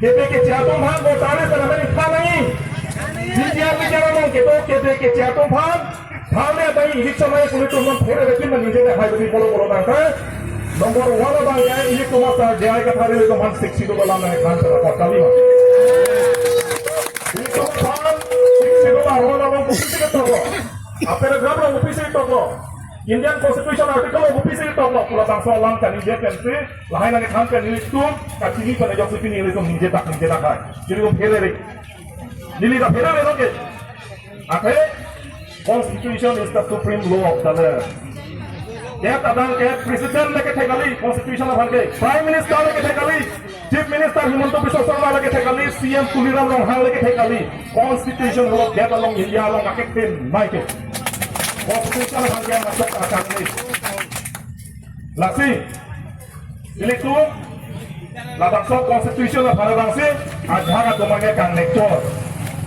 KP jatuh paham votaris dan apa nikah नहीं bicara mau KP jatuh paham paham ada ini sama yang kulit tuh फिर लेकिन मैं नीचे देखा itu follow करता है नंबर 1 bang ya ini तो मत जाए का थारे तो मन 60 तो वाला मैं खान चला पक्का भी ini तो paham 60 तो वाला मैं कुछ नहीं करता आप मेरे घर में ऑफिस ही तो Indian Constitution article of office itu pula bangsa orang kan India country lain lagi kan kan itu kacini pada jauh sini itu ninja tak kan jadi itu fere jadi itu fere itu ke akhirnya Constitution is the supreme law of the land ya kadang kayak presiden lagi tekali Constitution apa ke Prime Minister lagi tekali Chief Minister Himanta Biswa Sarma lagi tekali CM Tuliram Ronghang lagi tekali Constitution law dia tolong India long akek tim naik Constitution bagian masuk akal ini. Lasi, ini tu, labang so Constitution pada bangsi, aja kat domangnya kang nektor,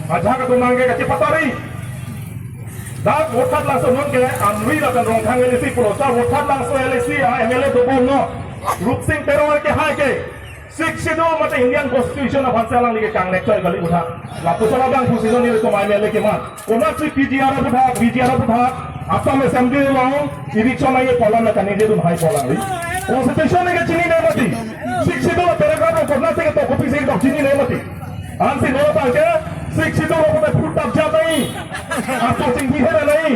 aja kat domangnya kecil patari. Dah votat langsung non ke, amri dan rongkang elisi pulau, dah votat langsung elisi, MLA dobong no, Rup Singh teror ke hai ke. शिक्षित मत Indian constitution of हंसाला लिखे Kong nectar गली उठा लापुसला बांग position ये तो मायने लेके मान कोना सी पीजीआर उठा असम असेंबली लाऊं इलेक्शन में ये पॉलन में करने दे तुम हाई पॉलन हुई कॉन्स्टिट्यूशन में चीनी नहीं मती शिक्षित पैराग्राफ में कोना से तो कॉपी से तो चीनी नहीं मती आंसी नो पाके शिक्षित लोगों पे फुट तब जाता नहीं आपको चिंग भी है नहीं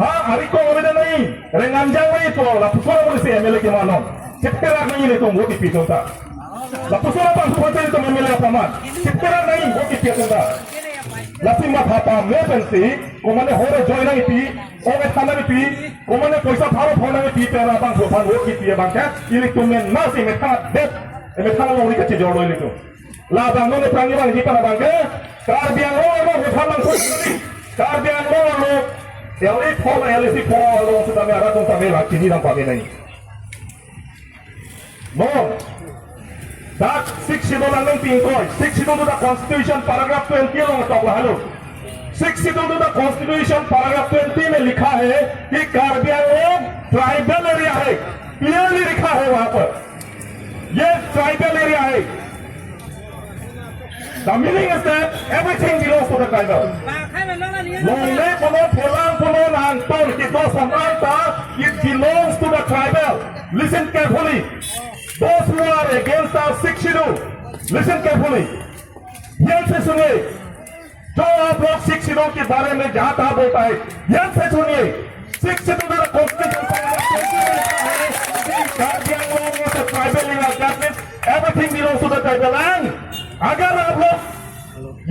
हाँ अरिको ओरिजिनल नहीं रेंगांजांग नहीं तो लापुसला बोले से एमएलए के मानो चिपकेरा नहीं ले तुम वोट पीछे होता Lapusora bang suatu itu memilih paman. Kita naik bukti tiada. Lapis mata pam lepensi, komane hore join itu, orang tanah itu, komane poisa baru phone itu tiada bang suatu bukti tiada bang kan. Ini tumen masih mereka bet, mereka mau ikut jodoh itu. Lah bang nol perangi bang jika bang ke, karbiang orang bang suatu, karbiang orang, LA phone, LC phone, orang sudah merah tuh sampai lagi ni dah pakai naik. No. That 62 lang tingkoy 62 to the Constitution paragraph 20 long talk hello 62 to the Constitution paragraph 20 में लिखा है कि Karbi Anglong tribal area है clearly लिखा है वहां पर ये ट्राइबल एरिया है The meaning is that everything belongs to the tribal. Longley puno pulang puno nantong ito samanta it belongs to the tribal. Listen carefully. Those who are against our 62, listen carefully. ध्यान से सुनिए जो आप लोग 62 के बारे में जहां तहां बोलता है ध्यान से सुनिए 62 का constitution everything belongs to the tribal land अगर आप लोग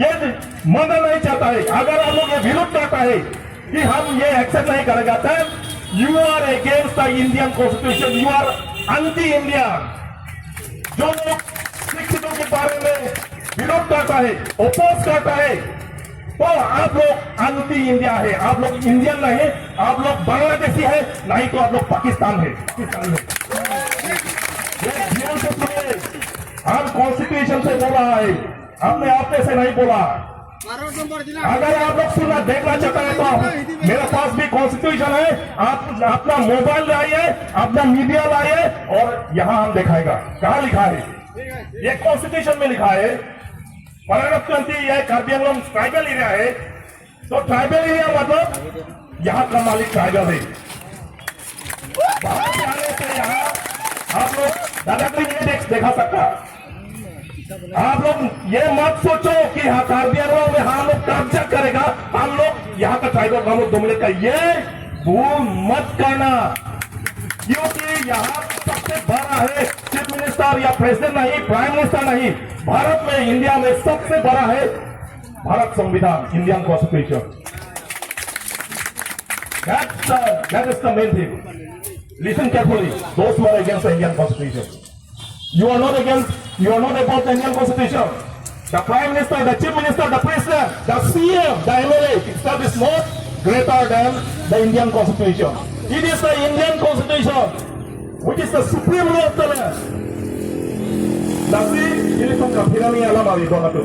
ये मानना नहीं चाहता है अगर आप लोग ये विरोध करता है कि हम ये एक्सेप्ट नहीं करेगा तब you are against the Indian constitution you are anti India जो लोग शिक्षितों के बारे में विरोध करता है ओपोज करता है तो आप लोग एंटी इंडिया है आप लोग इंडियन नहीं आप लोग बांग्लादेशी है नहीं तो आप लोग पाकिस्तान है हम कॉन्स्टिट्यूशन से बोला है हमने आपने से नहीं बोला अगर आप लोग सुनना देखना चाहते हैं तो मेरे पास भी कॉन्स्टिट्यूशन है आप अपना मोबाइल लाइए अपना मीडिया लाइए और यहाँ हम दिखाएगा कहाँ लिखा है ये कॉन्स्टिट्यूशन में लिखा है पैराग्राफ 20 ये कार्बी आंगलोंग ट्राइबल एरिया है तो ट्राइबल एरिया मतलब यहाँ का मालिक ट्राइबल है बाहर जाने से यहाँ आप लोग डायरेक्टली इंडेक्स देखा सकता आप लोग ये मत सोचो कि हाँ कार्बी आंगलोंग में हम लोग कब्जा करेगा हम लोग यहाँ का ट्राइबल हम लोग डोमिनेट का ये भूल मत करना क्योंकि यहाँ सबसे बड़ा है चीफ मिनिस्टर या प्रेसिडेंट नहीं प्राइम मिनिस्टर नहीं भारत में इंडिया में सबसे बड़ा है भारत संविधान Indian constitution that is the main thing listen carefully those who are against the Indian constitution you are not about the Indian constitution the prime minister the chief minister the president the CM the MLA itself is not greater than the Indian constitution it is the Indian constitution which is the supreme law of the land. Nasi ini tuh kafiran yang lama di bawah tu.